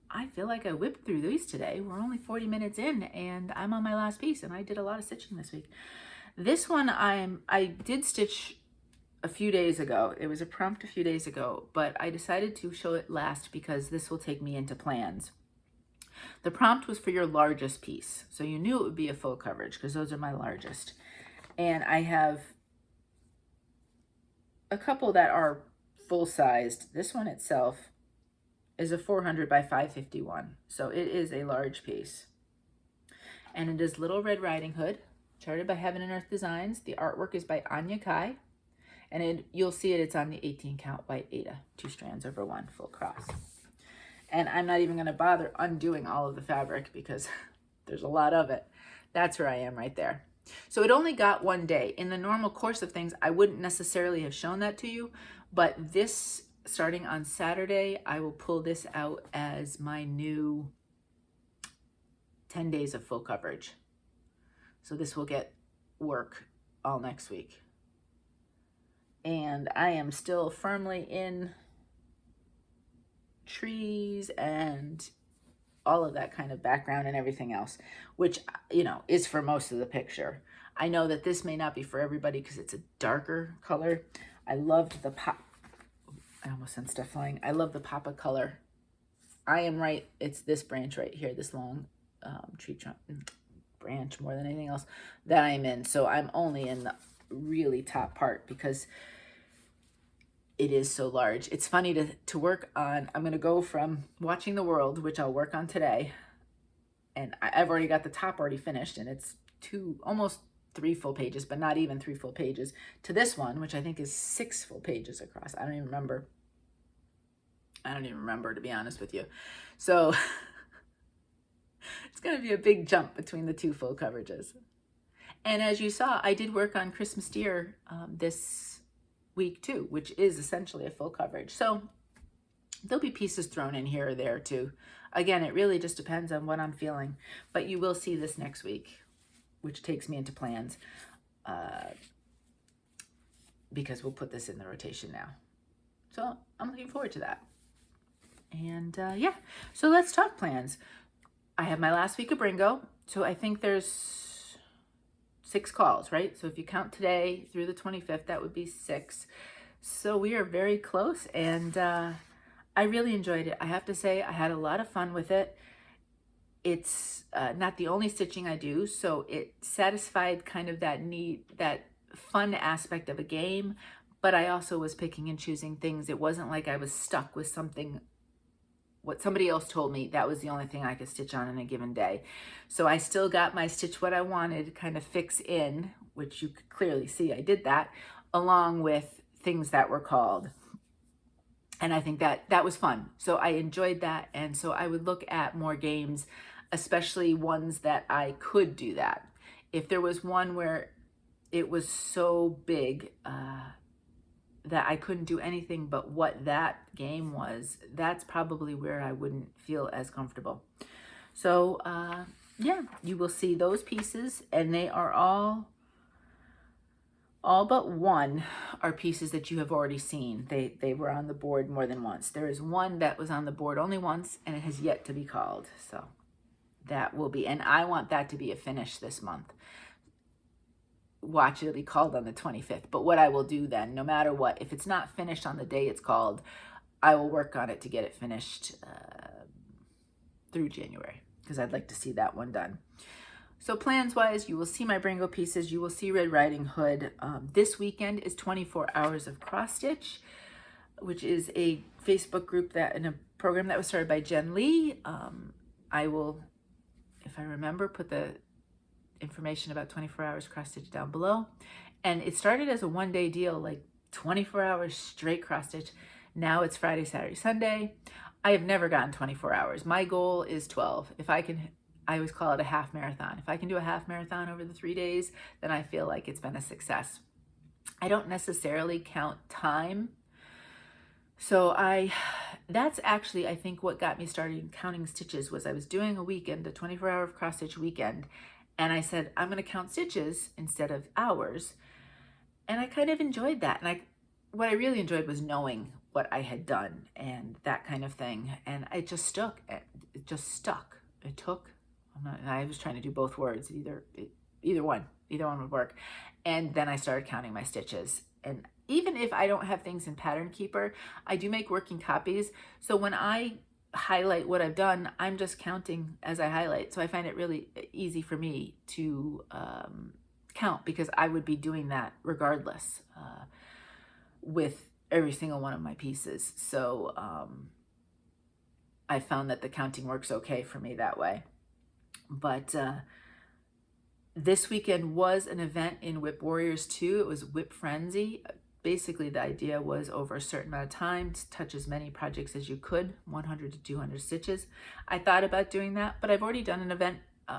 S1: I feel like I whipped through these today. We're only 40 minutes in, and I'm on my last piece, and I did a lot of stitching this week. This one I did stitch a few days ago. It was a prompt a few days ago, but I decided to show it last because this will take me into plans. The prompt was for your largest piece, so you knew it would be a full coverage because those are my largest. And I have a couple that are full-sized. This one itself is a 400 by 551, so it is a large piece. And it is Little Red Riding Hood, charted by Heaven and Earth Designs. The artwork is by Anya Kai, and you'll see it's on the 18 count white aida, 2 strands over 1 full cross. And I'm not even going to bother undoing all of the fabric because there's a lot of it. That's where I am right there. So it only got 1 day. In the normal course of things, I wouldn't necessarily have shown that to you, but this, starting on Saturday, I will pull this out as my new 10 days of full coverage. So this will get work all next week. And I am still firmly in trees and all of that kind of background and everything else, which, you know, is for most of the picture. I know that this may not be for everybody because it's a darker color. I loved the pop. I almost sent stuff flying. I love the pop of color. I am right. It's this branch right here, this long tree trunk branch more than anything else that I'm in. So I'm only in the really top part because it is so large. It's funny to work on. I'm going to go from Watching the World, which I'll work on today. And I've already got the top already finished, and it's almost 3 full pages, but not even 3 full pages, to this one, which I think is 6 full pages across. I don't even remember, to be honest with you. So it's going to be a big jump between the 2 full coverages. And as you saw, I did work on Christmas Deer this week too, which is essentially a full coverage. So there'll be pieces thrown in here or there too. Again, it really just depends on what I'm feeling, but you will see this next week, which takes me into plans, because we'll put this in the rotation now. So I'm looking forward to that. And yeah, so let's talk plans. I have my last week of Bringo, so I think there's 6 calls, right? So if you count today through the 25th, that would be 6. So we are very close, and I really enjoyed it. I have to say, I had a lot of fun with it. It's not the only stitching I do, so it satisfied kind of that fun aspect of a game, but I also was picking and choosing things. It wasn't like I was stuck with something, what somebody else told me that was the only thing I could stitch on in a given day. So I still got my Stitch What I Wanted kind of fix in, which you could clearly see I did that, along with things that were called. And I think that was fun. So I enjoyed that. And so I would look at more games, especially ones that I could do that. If there was one where it was so big that I couldn't do anything but what that game was, that's probably where I wouldn't feel as comfortable. So yeah, you will see those pieces, and they are all but one are pieces that you have already seen. They were on the board more than once. There is one that was on the board only once, and it has yet to be called. So that will be, and I want that to be a finish this month. Watch, it'll be called on the 25th. But what I will do then, no matter what, if it's not finished on the day it's called, I will work on it to get it finished through January, because I'd like to see that one done. So plans-wise, you will see my Bringo pieces. You will see Red Riding Hood. This weekend is 24 Hours of Cross Stitch, which is a Facebook group in a program that was started by Jen Lee. I will, if I remember, put the information about 24 Hours Cross Stitch down below. And it started as a one-day deal, like 24 hours straight cross stitch. Now it's Friday, Saturday, Sunday. I have never gotten 24 hours. My goal is 12. If I can, I always call it a half marathon. If I can do a half marathon over the 3 days, then I feel like it's been a success. I don't necessarily count time. So that's actually, I think, what got me started counting stitches was I was doing a weekend, a 24-hour cross stitch weekend, and I said, I'm going to count stitches instead of hours. And I kind of enjoyed that. And what I really enjoyed was knowing what I had done and that kind of thing. And it just stuck. It just stuck. It took. I was trying to do both words. Either one would work. And then I started counting my stitches. And even if I don't have things in Pattern Keeper, I do make working copies. So when I highlight what I've done, I'm just counting as I highlight. So I find it really easy for me to count, because I would be doing that regardless with every single one of my pieces. So I found that the counting works okay for me that way. But this weekend was an event in Whip Warriors 2. It was Whip Frenzy. Basically, the idea was over a certain amount of time to touch as many projects as you could, 100 to 200 stitches. I thought about doing that, but I've already done an event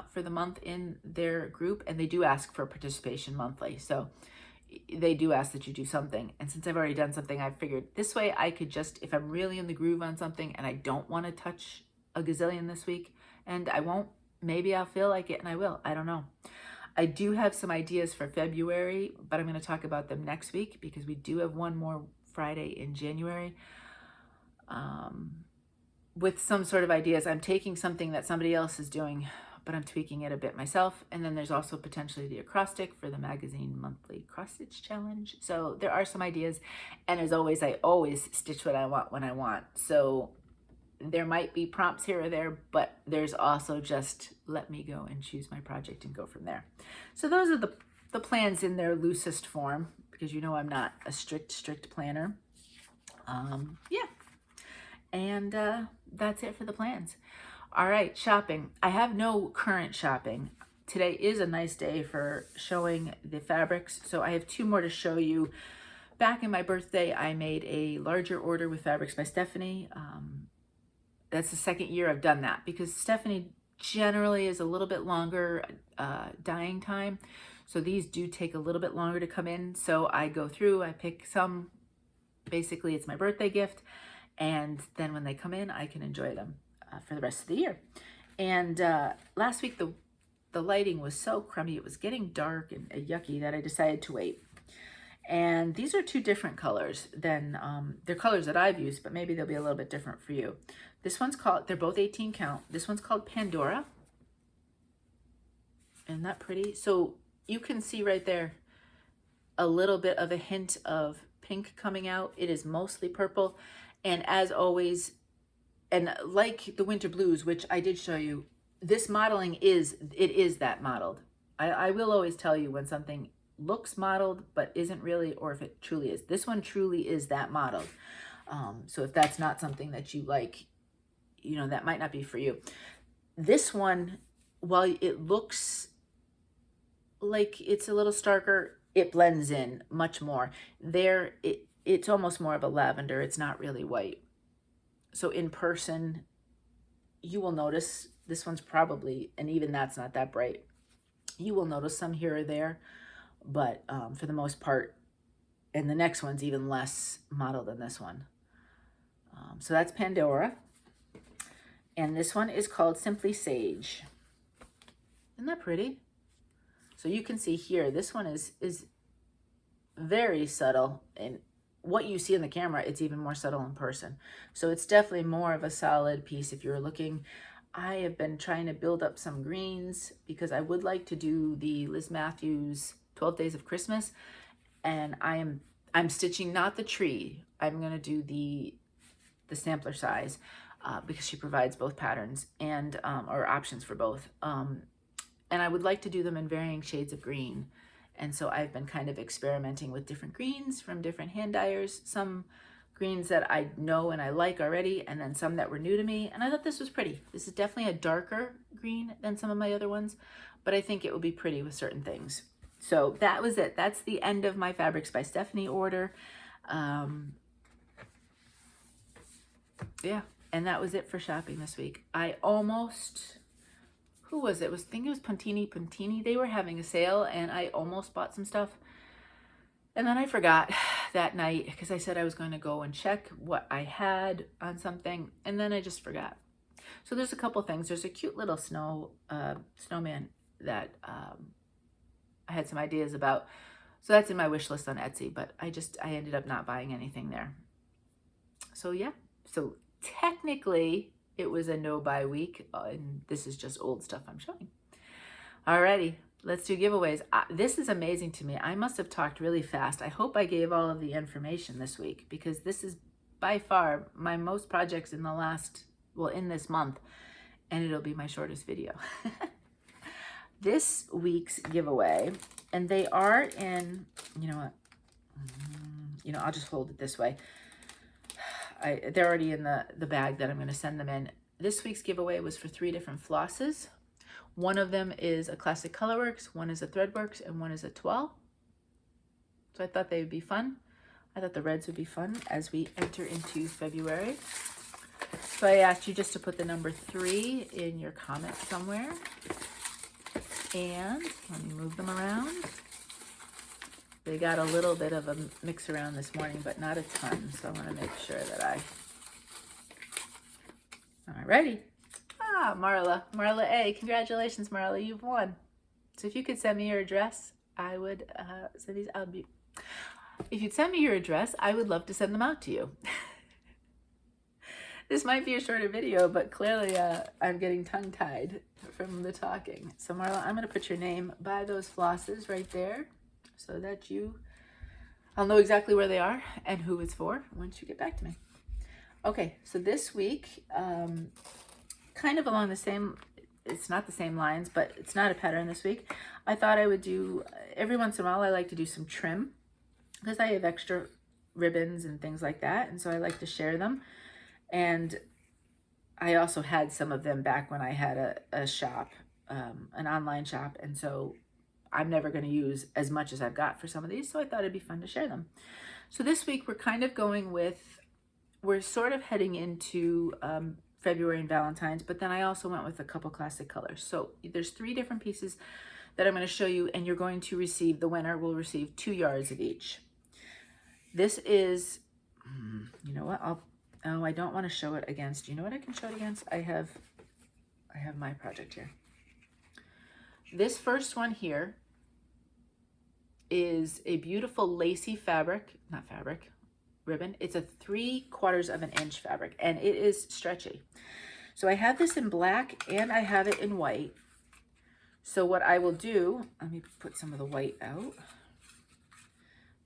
S1: for the month in their group, and they do ask for participation monthly. So they do ask that you do something. And since I've already done something, I figured this way I could just, if I'm really in the groove on something and I don't want to touch a gazillion this week, and I won't, maybe I'll feel like it and I will. I don't know. I do have some ideas for February, but I'm going to talk about them next week because we do have one more Friday in January. with some sort of ideas. I'm taking something that somebody else is doing, but I'm tweaking it a bit myself. And then there's also potentially the acrostic for the magazine monthly cross stitch challenge. So there are some ideas, and as always, I always stitch what I want when I want. So there might be prompts here or there, but there's also just let me go and choose my project and go from there. So those are the plans in their loosest form, because you know I'm not a strict planner. Yeah, and that's it for the plans. All right, shopping. I have no current shopping. Today is a nice day for showing the fabrics, so I have 2 more to show you. Back in my birthday, I made a larger order with Fabrics by Stephanie. That's the 2nd year I've done that, because Stephanie generally is a little bit longer dyeing time. So these do take a little bit longer to come in. So I go through, I pick some, basically it's my birthday gift. And then when they come in, I can enjoy them for the rest of the year. And last week, the lighting was so crummy. It was getting dark and yucky that I decided to wait. And these are 2 different colors than, they're colors that I've used, but maybe they'll be a little bit different for you. This one's called, they're both 18 count. This one's called Pandora. Isn't that pretty? So you can see right there a little bit of a hint of pink coming out. It is mostly purple. And as always, and like the Winter Blues, which I did show you, this modeling is that modeled. I will always tell you when something looks modeled but isn't really, or if it truly is. This one truly is that modeled. So if that's not something that you like, you know, that might not be for you. This one, while it looks like it's a little starker, it blends in much more. There, it's almost more of a lavender. It's not really white. So in person, you will notice this one's probably, and even that's not that bright. You will notice some here or there, but for the most part, and the next one's even less modeled than this one. So that's Pandora. And this one is called Simply Sage. Isn't that pretty? So you can see here, this one is very subtle, and what you see in the camera, it's even more subtle in person. So it's definitely more of a solid piece if you're looking. I have been trying to build up some greens because I would like to do the Liz Matthews 12 Days of Christmas, and I'm stitching not the tree. I'm going to do the sampler size because she provides both patterns and or options for both. And I would like to do them in varying shades of green. And so I've been kind of experimenting with different greens from different hand dyers, some greens that I know and I like already, and then some that were new to me. And I thought this was pretty. This is definitely a darker green than some of my other ones, but I think it would be pretty with certain things. So that was it. That's the end of my Fabrics by Stephanie order. Yeah, and that was it for shopping this week. I almost... Who was it? I think it was Puntini. They were having a sale, and I almost bought some stuff. And then I forgot that night because I said I was going to go and check what I had on something, and then I just forgot. So there's a couple things. There's a cute little snowman that I had some ideas about. So that's in my wish list on Etsy, but I ended up not buying anything there. So yeah. So technically, it was a no-buy week, and this is just old stuff I'm showing. Alrighty, let's do giveaways. This is amazing to me. I must have talked really fast. I hope I gave all of the information this week, because this is by far my most projects in the last, well, in this month, and it'll be my shortest video. This week's giveaway, and they are in, you know what, I'll just hold it this way. They're already in the bag that I'm going to send them in. This week's giveaway was for 3 different flosses. One of them is a Classic Colorworks, one is a Threadworks, and one is a Toile. So I thought they would be fun. I thought the reds would be fun as we enter into February. So I asked you just to put the number 3 in your comment somewhere. And let me move them around. They got a little bit of a mix around this morning, but not a ton. So I want to make sure that Alrighty. Marla A. Congratulations, Marla. You've won. So if you could send me your address, I would send these out. If you'd send me your address, I would love to send them out to you. This might be a shorter video, but clearly I'm getting tongue-tied from the talking. So Marla, I'm going to put your name by those flosses right there so that I'll know exactly where they are and who it's for once you get back to me. Okay, so this week, kind of along the same, it's not the same lines, but it's not a pattern this week. I thought I would do, every once in a while, I like to do some trim because I have extra ribbons and things like that. And so I like to share them. And I also had some of them back when I had a shop, an online shop. And so I'm never going to use as much as I've got for some of these. So I thought it'd be fun to share them. So this week we're kind of going with, we're sort of heading into February and Valentine's, but then I also went with a couple classic colors. So there's 3 different pieces that I'm going to show you, and you're going to receive, the winner will receive 2 yards of each. This is, you know what, I don't want to show it against, you know what I can show it against? I have my project here. This first one here is a beautiful lacy ribbon. It's a 3/4 of an inch fabric, and it is stretchy. So I have this in black and I have it in white. So what I will do, let me put some of the white out.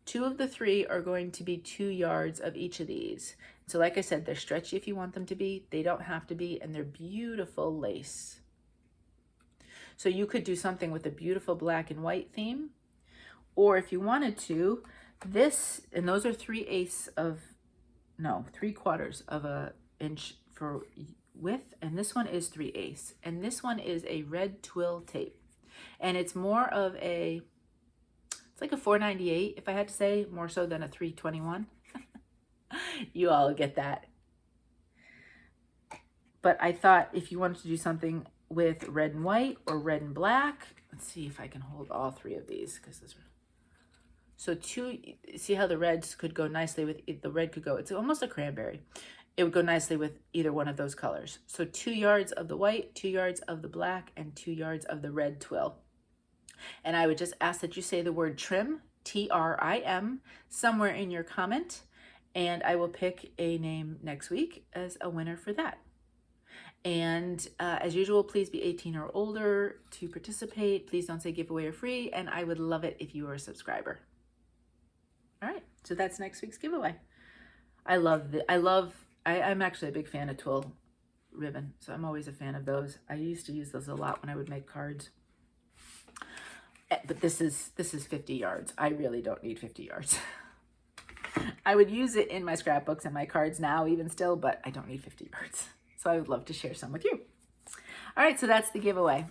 S1: 2 of the 3 are going to be 2 yards of each of these. So like I said, they're stretchy if you want them to be. They don't have to be, and they're beautiful lace. So you could do something with a beautiful black and white theme, or if you wanted to, this, and those are 3/8 of, no, 3/4 of an inch for width, and this one is 3/8, and this one is a red twill tape, and it's more of a, it's like a 498 if I had to say, more so than a 321. You all get that. But I thought if you wanted to do something with red and white or red and black, let's see if I can hold all 3 of these, because those are, so 2, see how the reds could go nicely with, the red could go, it's almost a cranberry. It would go nicely with either one of those colors. So 2 yards of the white, 2 yards of the black, and 2 yards of the red twill. And I would just ask that you say the word trim, T-R-I-M, somewhere in your comment, and I will pick a name next week as a winner for that. And as usual, please be 18 or older to participate. Please don't say giveaway or free, and I would love it if you were a subscriber. All right, so that's next week's giveaway. I'm actually a big fan of twill ribbon, so I'm always a fan of those. I used to use those a lot when I would make cards. But this is 50 yards. I really don't need 50 yards. I would use it in my scrapbooks and my cards now even still, but I don't need 50 yards. So I would love to share some with you. All right, so that's the giveaway.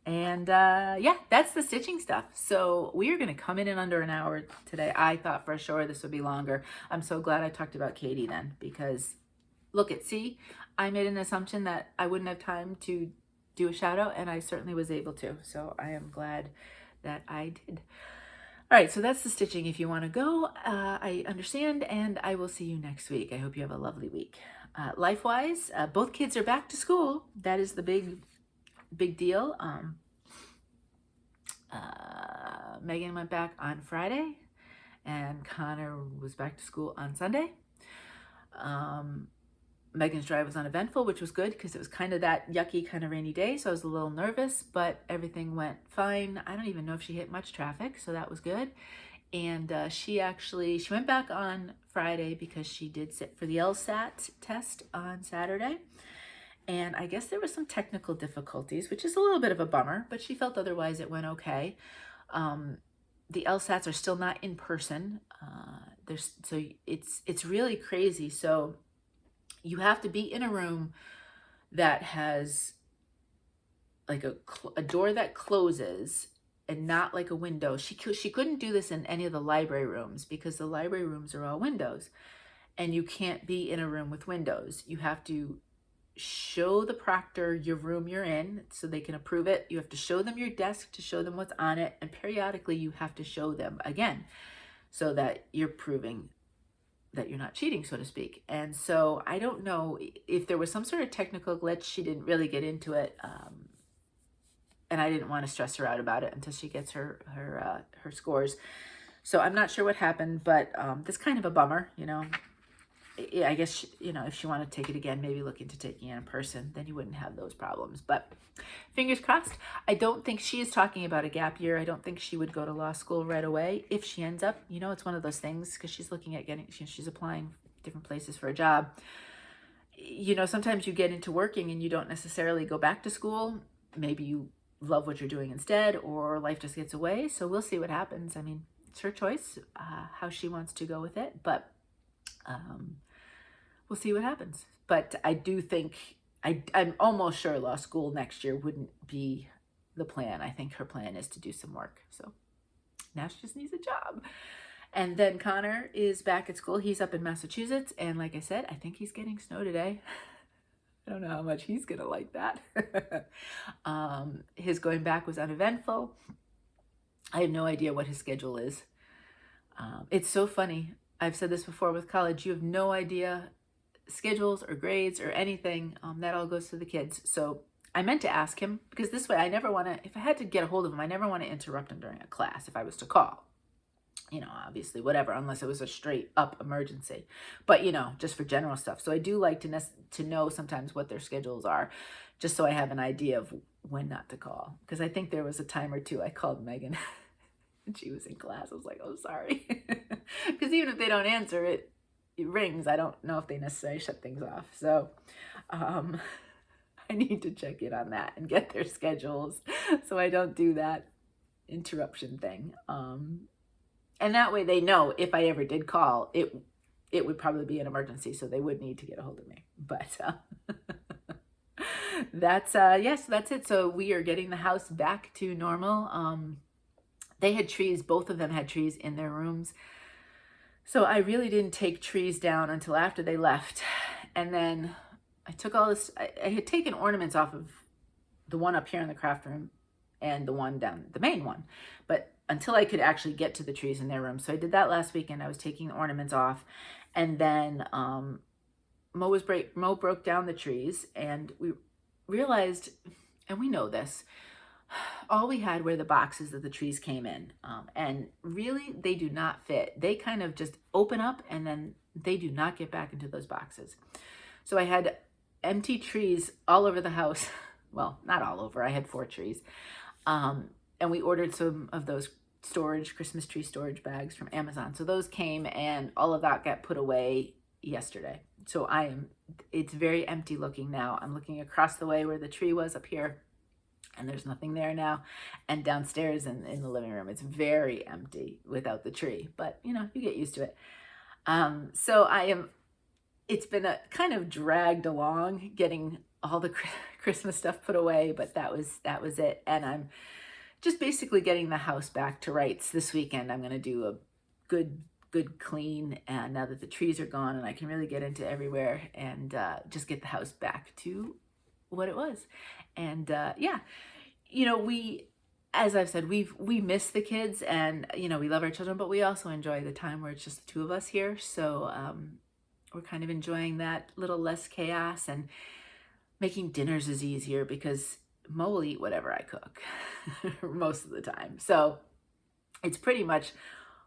S1: And yeah, that's the stitching stuff. So we are going to come in under an hour today. I thought for sure this would be longer. I'm so glad I talked about Katie then, because look at, see, I made an assumption that I wouldn't have time to do a shout out, and I certainly was able to. So I am glad that I did. All right, so that's the stitching. If you want to go, I understand, and I will see you next week. I hope you have a lovely week. Life-wise, both kids are back to school. That is the big deal. Megan went back on Friday, and Connor was back to school on Sunday. Megan's drive was uneventful, which was good because it was kind of that yucky kind of rainy day, so I was a little nervous, but everything went fine. I don't even know if she hit much traffic, so that was good. And she went back on Friday because she did sit for the LSAT test on Saturday. And I guess there was some technical difficulties, which is a little bit of a bummer, but she felt otherwise it went okay. The LSATs are still not in person. So it's really crazy. So you have to be in a room that has like a door that closes and not like a window. She couldn't do this in any of the library rooms because the library rooms are all windows, and you can't be in a room with windows. You have to show the proctor your room you're in so they can approve it. You have to show them your desk to show them what's on it, and periodically you have to show them again so that you're proving that you're not cheating, so to speak. And so I don't know if there was some sort of technical glitch. She didn't really get into it, and I didn't want to stress her out about it until she gets her scores. So I'm not sure what happened, but that's kind of a bummer, you know. yeah, I guess, you know, if she wanted to take it again, maybe look into taking it in person, then you wouldn't have those problems. But fingers crossed. I don't think she is talking about a gap year. I don't think she would go to law school right away. If she ends up, you know, it's one of those things, because she's looking at getting, she's applying different places for a job. You know, sometimes you get into working and you don't necessarily go back to school. Maybe you love what you're doing instead, or life just gets away. So we'll see what happens. I mean, it's her choice, how she wants to go with it, but we'll see what happens. But I do think, I'm almost sure law school next year wouldn't be the plan. I think her plan is to do some work. So now she just needs a job. And then Connor is back at school. He's up in Massachusetts. And like I said, I think he's getting snow today. I don't know how much he's going to like that. His going back was uneventful. I have no idea what his schedule is. It's so funny. I've said this before with college. You have no idea schedules or grades or anything. That all goes to the kids. So I meant to ask him, because this way I never want to, if I had to get a hold of him, I never want to interrupt him during a class if I was to call. You know, obviously, whatever, unless it was a straight up emergency. But, you know, just for general stuff. So I do like to know sometimes what their schedules are, just so I have an idea of when not to call. Because I think there was a time or two I called Megan and she was in class. I was like, oh, sorry. Because even if they don't answer, it rings. I don't know if they necessarily shut things off. So I need to check in on that and get their schedules so I don't do that interruption thing. And that way they know if I ever did call, it would probably be an emergency, so they would need to get a hold of me. But that's, yes, that's it. So we are getting the house back to normal. They had trees, both of them had trees in their rooms. So I really didn't take trees down until after they left. And then I took all this, I had taken ornaments off of the one up here in the craft room and the one down, the main one. But until I could actually get to the trees in their room. So I did that last weekend. I was taking the ornaments off. And then Mo broke down the trees, and we realized, and we know this, all we had were the boxes that the trees came in. And really, they do not fit. They kind of just open up and then they do not get back into those boxes. So I had empty trees all over the house. Well, not all over. I had 4 trees. And we ordered some of those Christmas tree storage bags from Amazon. So those came and all of that got put away yesterday. So it's very empty looking now. I'm looking across the way where the tree was up here, and there's nothing there now. And downstairs in the living room, it's very empty without the tree. But, you know, you get used to it. So it's been a kind of dragged along getting all the Christmas stuff put away, but that was it. And I'm just basically getting the house back to rights. This weekend I'm going to do a good clean, and now that the trees are gone and I can really get into everywhere, and just get the house back to what it was. And yeah, you know, as I've said, we miss the kids, and you know, we love our children, but we also enjoy the time where it's just the 2 of us here. So we're kind of enjoying that little less chaos, and making dinners is easier because Mo will eat whatever I cook most of the time. So it's pretty much,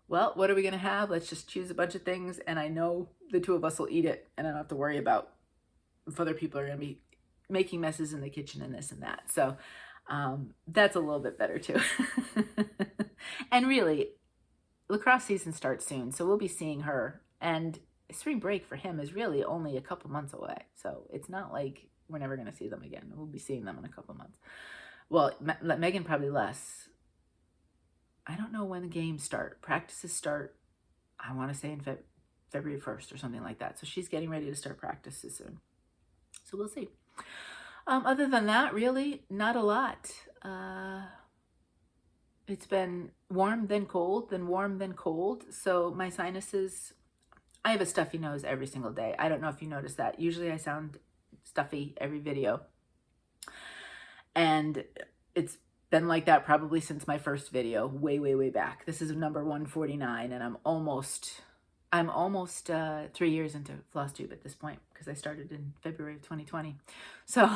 S1: well, what are we going to have? Let's just choose a bunch of things. And I know the 2 of us will eat it, and I don't have to worry about if other people are going to be making messes in the kitchen and this and that. So that's a little bit better too. And really, lacrosse season starts soon. So we'll be seeing her, and spring break for him is really only a couple months away. So it's not like we're never going to see them again. We'll be seeing them in a couple months. Well, Megan probably less. I don't know when the games start. Practices start, I want to say in February 1st or something like that. So she's getting ready to start practices soon. So we'll see. Other than that, really not a lot. It's been warm, then cold, then warm, then cold. So my sinuses, I have a stuffy nose every single day. I don't know if you noticed that. Usually I sound stuffy every video, and it's been like that probably since my first video way back. This is number 149, and I'm almost 3 years into Flosstube at this point, because I started in February of 2020. So,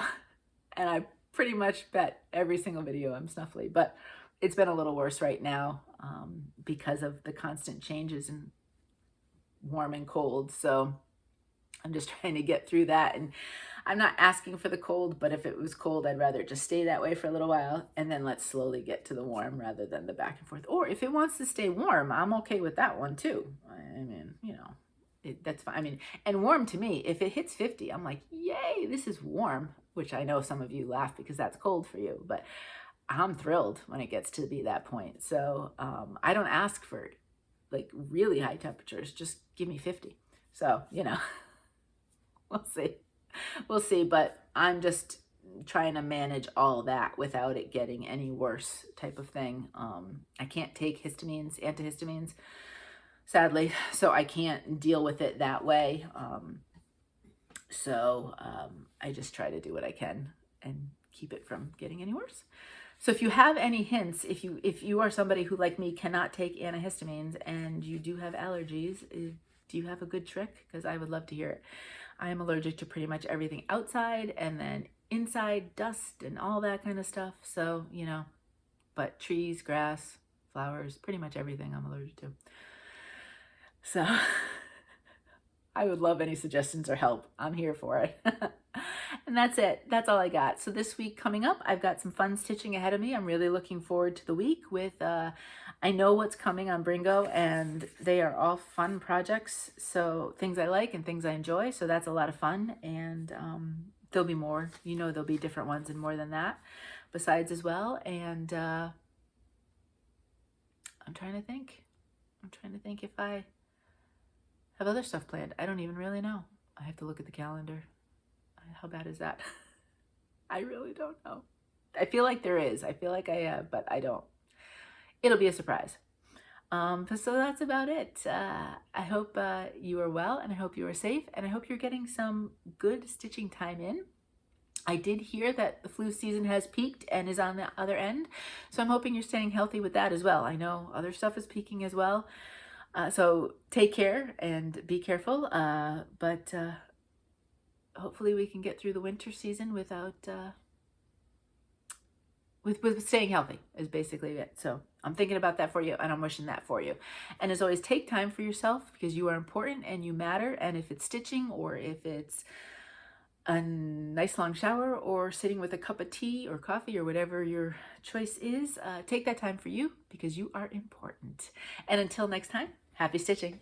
S1: and I pretty much bet every single video I'm snuffly, but it's been a little worse right now because of the constant changes in warm and cold. So I'm just trying to get through that. And I'm not asking for the cold, but if it was cold, I'd rather just stay that way for a little while and then let's slowly get to the warm rather than the back and forth. Or if it wants to stay warm, I'm okay with that one too. I mean, you know, that's fine. I mean, and warm to me, if it hits 50, I'm like, yay, this is warm, which I know some of you laugh because that's cold for you, but I'm thrilled when it gets to be that point. So I don't ask for like really high temperatures, just give me 50. So, you know, we'll see. We'll see, but I'm just trying to manage all that without it getting any worse type of thing. I can't take histamines, antihistamines, sadly, so I can't deal with it that way. I just try to do what I can and keep it from getting any worse. So if you have any hints, if you are somebody who, like me, cannot take antihistamines and you do have allergies, do you have a good trick? Because I would love to hear it. I am allergic to pretty much everything outside and then inside, dust and all that kind of stuff. So, you know, but trees, grass, flowers, pretty much everything I'm allergic to. So I would love any suggestions or help. I'm here for it. And that's it. That's all I got. So this week coming up, I've got some fun stitching ahead of me. I'm really looking forward to the week with, I know what's coming on Bringo, and they are all fun projects. So things I like and things I enjoy. So that's a lot of fun. And there'll be more, you know, there'll be different ones and more than that besides as well. And I'm trying to think if I have other stuff planned. I don't even really know. I have to look at the calendar. How bad is that? I really don't know. I feel like there is. I feel like I have, but I don't. It'll be a surprise. So that's about it. I hope you are well, and I hope you are safe, and I hope you're getting some good stitching time in. I did hear that the flu season has peaked and is on the other end, so I'm hoping you're staying healthy with that as well. I know other stuff is peaking as well. So take care and be careful, but hopefully we can get through the winter season without, with staying healthy is basically it. So I'm thinking about that for you, and I'm wishing that for you. And as always, take time for yourself because you are important and you matter. And if it's stitching or if it's a nice long shower or sitting with a cup of tea or coffee or whatever your choice is, take that time for you because you are important. And until next time, happy stitching.